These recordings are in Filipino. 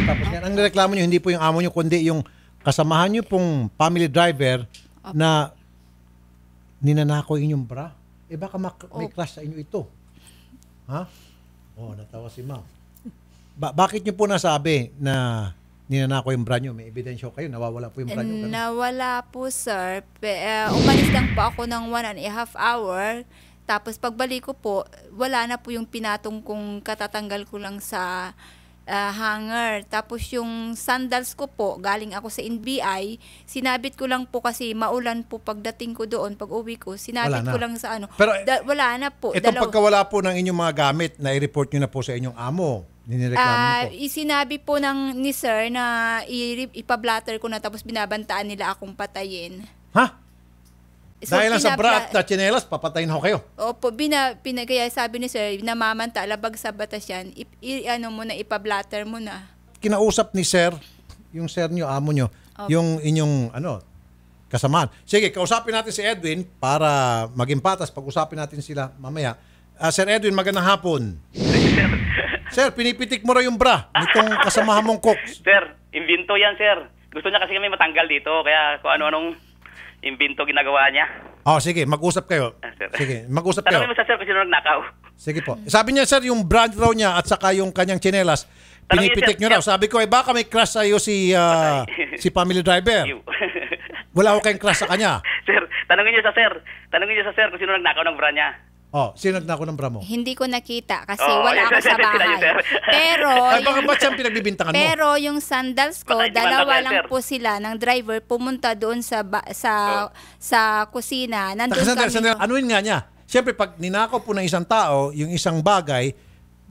Tapos yan, ang nireklamo nyo, hindi po yung amo nyo, kundi yung kasamahan nyo pong family driver na ninanakaw inyong bra. Eh baka may crush sa inyo ito. Ha? Oh, natawa si ma'am. Bakit nyo po nasabi na ninanakaw yung bra nyo? May ebidensya kayo, nawawala po yung bra nyo? Nawala po, sir. Umalis lang po ako ng 1.5 hour. Tapos pagbalik ko po, wala na po yung pinatong kong katatanggal ko lang sa hanger. Tapos yung sandals ko po, galing ako sa NBI, sinabit ko lang po kasi maulan po pagdating ko doon, pag uwi ko, sinabit ko lang sa ano. Pero wala na po. Itong pagkawala po ng inyong mga gamit, na i-report nyo na po sa inyong amo. Nireklamo po. Sinabi po ni sir na ipablatter ko na tapos binabantaan nila akong patayin. Ha? So, dahil lang sa bra at tsinelas, papatayin ho kayo? Opo, kaya sabi ni sir, namamanta, labag sa batas yan, ano mo na, ipablatter mo na. Kinausap ni sir, yung sir nyo, amo nyo, yung inyong kasamaan. Sige, kausapin natin si Edwin para maging patas. Pag-usapin natin sila mamaya. Sir Edwin, magandang hapon. Sir, pinipitik mo raw yung bra nitong kasamahan mong cook. Sir, imbento yan, sir. Gusto niya kasi kami matanggal dito, kaya kung ano-anong imbento ginagawa niya. Oh, sige, mag-usap kayo. Sige, mag-usap kayo. Tanungin mo sa sir kung sino nagnakaw. Sige po. Sabi niya, sir, yung brand raw niya at saka yung kanyang tsinelas, pinipitik niyo raw. Sabi ko, baka may crush sa'yo si family driver. Wala ko kayong crush sa kanya. Sir, tanungin niyo sa sir kung sino nagnakaw ng bra niya. Oh, sino nagnakaw ng bra mo? Hindi ko nakita kasi wala ako sa bahay. Pero ba't siyang pinagbibintangan mo? Pero yung sandals ko, dalawa lang po sila ng driver pumunta doon sa kusina. Nandun kami. Anuin nga niya. Siyempre, pag ninakaw po ng isang tao, yung isang bagay,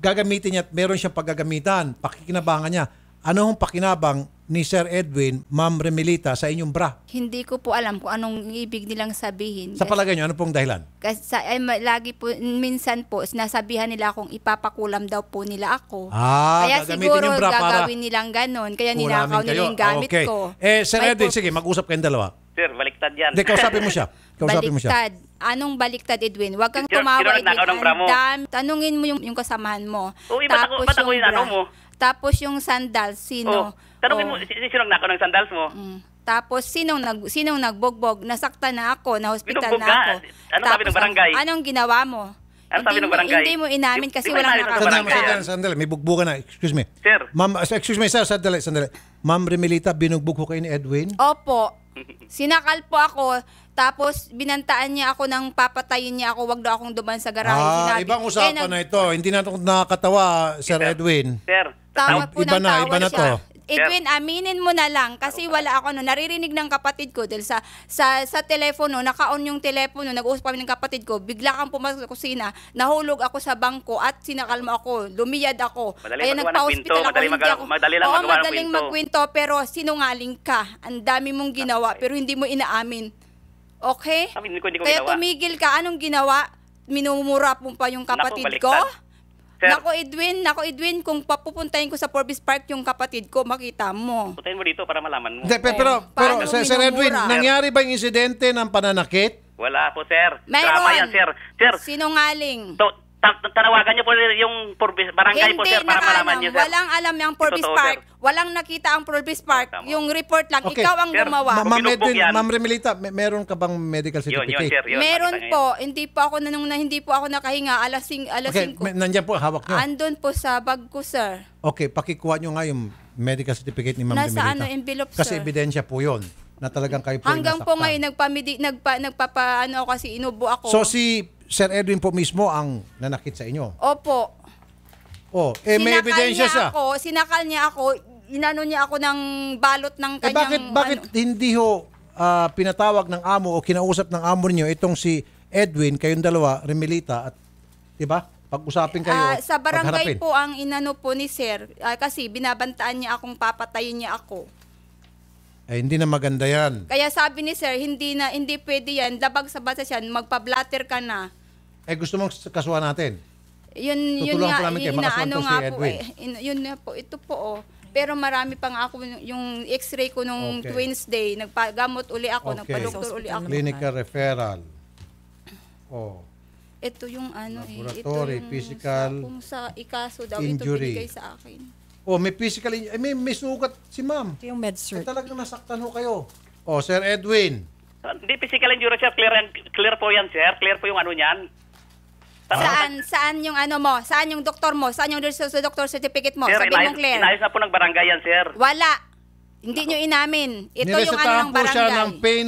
gagamitin niya at meron siyang paggagamitan. Pakikinabangan niya. Ano hong pakinabang ni Sir Edwin, Ma'am Remelita, sa inyong bra? Hindi ko po alam kung anong ibig nilang sabihin. Sa palagay niyo, ano pong dahilan? Kasi lagi po, minsan po, sinasabihan nila akong ipapakulam daw po nila ako. Kaya siguro yung bra gagawin nilang ganon. Kaya ninakaw nila yung gamit ko. Sir Edwin, sige, mag-usap kayong dalawa. Sir, baliktad yan. Hindi, kausapin mo siya. Baliktad. Anong baliktad, Edwin? Huwag kang tumawa, Edwin. Tanungin mo yung kasamahan mo. Ba't ako yung ano mo? Tapos yung sandals, sino? Tanungin mo, sino nagnakaw ng sandals mo? Tapos sinong nagbogbog? Nasaktan na ako, na hospital na ako. Ano sabi ng barangay? Anong ginawa mo? Ano sabi ng barangay? Hindi mo inamin kasi walang nakakita. Sandali, may bugbugan na. Excuse me. Sir. Ma'am, excuse me, sir, sandali. Ma'am Remelita, binugbog ko kayo ni Edwin? Opo. Sinakal po ako, tapos binantaan niya ako ng papatayin niya ako, wag daw akong duman sa garahe. Ibang usapan na ito. Hindi na ito nakakatawa, Sir Edwin. Sir. Tawa po Iba ng na tawa to. Edwin, aminin mo na lang kasi wala ako naririnig ng kapatid ko dahil sa telepono, naka-on yung telepono, nag-uusap kami ng kapatid ko, bigla kang pumasok sa kusina, nahulog ako sa bangko at sinakal mo ako, lumiyad ako. Kaya nagpa-hospital ako, madaling magkwento, pero sinungaling ka. Ang dami mong ginawa pero hindi mo inaamin. Okay? Kaya tumigil ka. Anong ginawa? Minumura mo pa yung kapatid ko? Nako Edwin, kung papupuntahin ko sa Forbes Park yung kapatid ko, makita mo. Puntahin mo dito para malaman mo. Pero Sir Edwin, nangyari ba yung insidente ng pananakit? Wala po, sir. Meron. Drama yan, sir. Sinungaling. Tanawagan niyo po yung barangay po, sir, para malaman niyo, sir. Walang alam yung Forbes Park. Walang nakita ang Forbes Park. Yung report lang, ikaw ang gumawa. Ma'am Remelita, meron ka bang medical certificate? Yun, meron po. Hindi po ako nakahinga. Alas 5. Nandiyan po, hawak nyo. Andun po sa bag ko, sir. Okay, pakikuha nyo nga yung medical certificate ni Ma'am Remelita. Nasa envelope, sir. Kasi ebidensya po yun na talagang kayo po hanggang po ngayon, kasi inubo ako. So si Sir Edwin po mismo ang nanakit sa inyo? Opo. May ebidensya siya. Sinakal niya ako, inano niya ako ng balot ng kanyang... Bakit hindi ho pinatawag ng amo o kinausap ng amo niyo itong si Edwin, kayong dalawa, Remelita, at diba? Pag-usapin kayo, sa barangay pagharapin. po ang inano po ni Sir, kasi binabantaan niya akong papatayin niya ako. Hindi na maganda yan. Kaya sabi ni Sir, hindi pwede yan, labag sa batas yan, magpa-blatter ka na. Gusto mong kasuhan natin? Yun nga, inaano nga po yun nga po, ito po Pero marami pa nga ako yung x-ray ko nung Wednesday, nagpagamot uli ako, nagpa-doktor uli ako. Clinical referral. Ito yung laboratory, ito yung physical kung sa ikaso daw, injury. ito binigay sa akin. O, may physical may sugat si ma'am. Ito yung med-cert. Talagang nasaktan ho kayo. O, Sir Edwin. Hindi physical injury, sir. Clear po yan, sir. Clear po yung ano niyan. Saan yung ano mo? Saan yung doktor mo? Saan yung doctor certificate mo? Sir, Sabi mo, Claire. inayos na po ng barangay yan, sir. Wala. Hindi nyo inamin. Ito yung ano ng po siya barangay. ng pain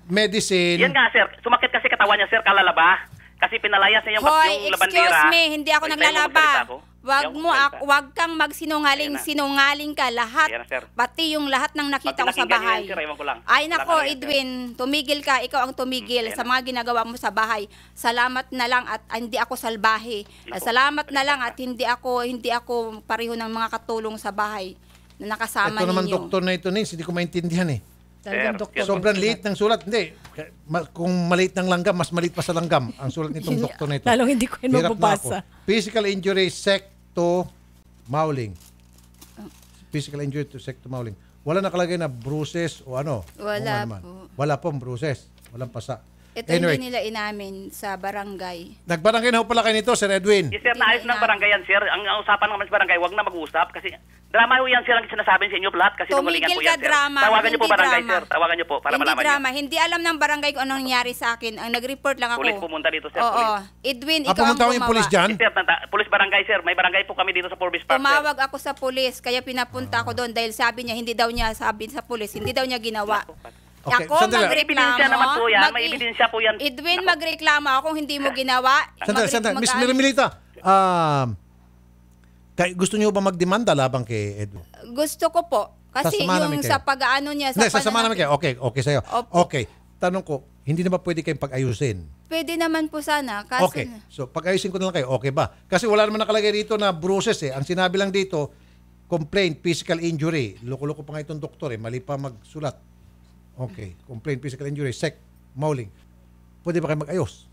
medicine. Yan nga, sir. Sumakit kasi katawan niya, sir, kalalaba. Kasi pinalayas niya yung, Hoy, yung labandera. excuse me, hindi ako Hoy, tayo mo naglalaba. magsalita ako. Wag Hindi ako mo magsalita. wag kang magsinungaling, Ayan na. sinungaling ka lahat. Ayan na, sir. Pati yung lahat ng nakita Pag ko sa pinakinggan niyo bahay. yan, sir, ewan ko lang. Ay Wala nako, ka na yan, sir. Edwin, tumigil ka, ikaw ang tumigil Ayan sa na. mga ginagawa mo sa bahay. Salamat na lang at hindi ako salbahe. Salamat na lang at hindi ako pareho ng mga katulong sa bahay na nakasama Ito naman ninyo. doktor na ito, Nins, hindi ko maintindihan eh. Talagang Sir, doktor. Sobrang liit ng sulat. Hindi. Kung maliit ng langgam, mas maliit pa sa langgam ang sulat nitong doktor na ito. Lalong hindi ko yun Hirap na mababasa. ako. Physical injury, secto, mauling. Physical injury to secto, mauling. Wala nakalagay na bruises o ano. Wala O naman. po. Wala pong bruises. Walang pasa. Ito Anyway, hindi nila inamin sa barangay. nagbarangay na ho pala kayo nito, Sir Edwin. Yes, sir, Hindi naayos na ng barangay yan, sir. Ang usapan naman sa barangay, wag na mag-usap kasi drama ho yan, sir, ang sinasabi sa inyo lahat kasi nungalingan Tumigil po ka yan, sir. drama. Tawagan niyo po Hindi barangay, drama. sir. Tawagan niyo po para Hindi malaman drama. niyo. Hindi alam ng barangay kung anong nangyari sa akin. Ang nag-report lang ako. Pulis pumunta dito, sir. Oo. Pulis. Edwin, ikaw ang Pumunta ko yung gumawa. pulis dyan. Yes, sir, pulis barangay, sir. May barangay po kami dito sa Forbes Park, sir. Tumawag ako sa pulis, kaya pinapunta ko doon dahil sabi niya, hindi daw niya sabi sa pulis, hindi daw niya ginawa. Okay, Ako sandali. May magreklamo. ebidensya naman po yan. May ebidensya po yan. Edwin, magreklamo ako kung hindi mo ginawa. Sandali. Miss Mirimilita, gusto niyo ba magdemanda labang kay Edwin? Gusto ko po. Kasi Sasama namin yung kayo. sa pag-ano niya, Hindi, sasama namin kayo. Okay sa'yo. Opo. Okay. Tanong ko, hindi na ba pwede kayong pag-ayusin? Pwede naman po sana. Kaso, Okay. So, pag-ayusin ko na lang kayo. Okay ba? Kasi wala naman nakalagay dito na bruises eh. Ang sinabi lang dito, complaint, physical injury. Loko-loko pa nga itong doktor eh. Mali pa magsulat. Okay. Complaint, physical injury, mauling. Pwede ba kayo mag-ayos?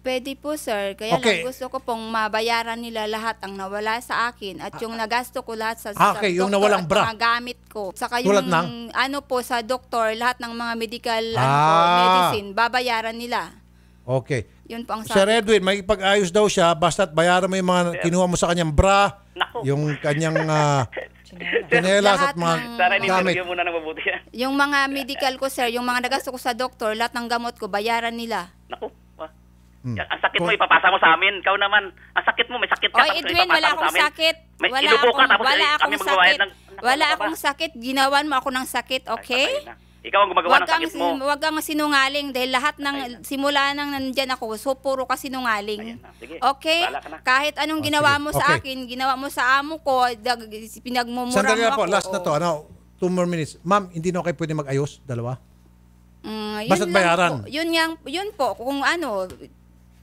Pwede po, sir. Kaya Okay. lang gusto ko pong mabayaran nila lahat ang nawala sa akin at yung nagasto ko lahat sa Okay, yung doktor nawalang at bra. mga gamit ko. Saka Tulad yung ng? ano po sa doktor, lahat ng mga medical Ah. medicine, babayaran nila. Okay. Yun po ang Sir sabi. Edwin, may pag-ayos daw siya basta't bayaran mo yung mga kinuha mo sa kanyang bra, Naku. yung kanyang tsinelas at Lahat mga ng- Sana gamit. in-interview muna ng mabuti yan. Yung mga medical ko, sir, yung mga nagasto ko sa doktor, lahat ng gamot ko, bayaran nila. Naku. Hmm. Ang sakit mo, ipapasa mo sa amin. Ikaw naman, ang sakit mo, may sakit ka. Oy, tapos Edwin, ipapasa wala mo akong sa amin. sakit. May Wala inubo ka, akong, tapos wala kami akong magbabayad sakit. ng... Naku, Wala ano ka akong ba? sakit. Ginawan mo ako ng sakit, okay? Ay, patay na. Ikaw ang gumagawa ng sakit mo. Wag kang sinungaling dahil lahat Ayun na. ng simula nang nandyan ako, so puro ka sinungaling. Ayun na. Sige, Okay? bahala ka na. Kahit anong ginawa sige. mo sa Okay. akin, ginawa mo sa amo ko, pinagmumura Sandali mo na po, ako. last na to. Ano, 2 more minutes. Ma'am, hindi na kayo pwede mag-ayos? Dalawa? Yun Basta't lang bayaran. po. Yun po, kung ano,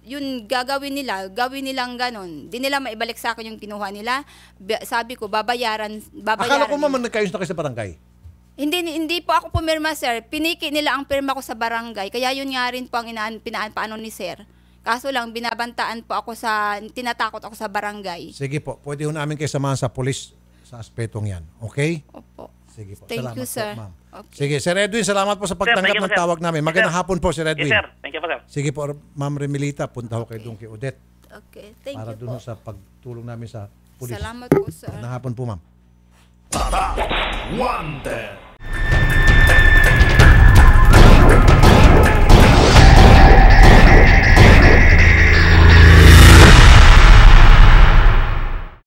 yun gagawin nilang ganon. Di nila maibalik sa akin yung kinuha nila. Sabi ko, babayaran Akala ko nila. ma'am, nagkaayos na kayo sa barangay. Hindi po ako pumirma, sir. Piniki nila ang pirma ko sa barangay. Kaya yun nga rin po ang paano ni sir. Kaso lang, binabantaan po ako tinatakot ako sa barangay. Sige po, pwede ho namin kayo samahan sa polis sa aspetong yan. Okay? Opo. Sige po. Thank salamat you, sir. po, ma'am. Okay. Sige, Sir Edwin, salamat po sa pagtanggap thank you ng po, sir. tawag namin. Magandang Yes, sir. hapon po, Sir Edwin. Yes, sir. Thank you po, sir. Sige po, Ma'am Remilita, punta ho kayo doon kay Odette Okay, thank para you doon po. sa pagtulong namin sa polis. Salamat po, sir. Magandang hapon po, ma'am. Wanted.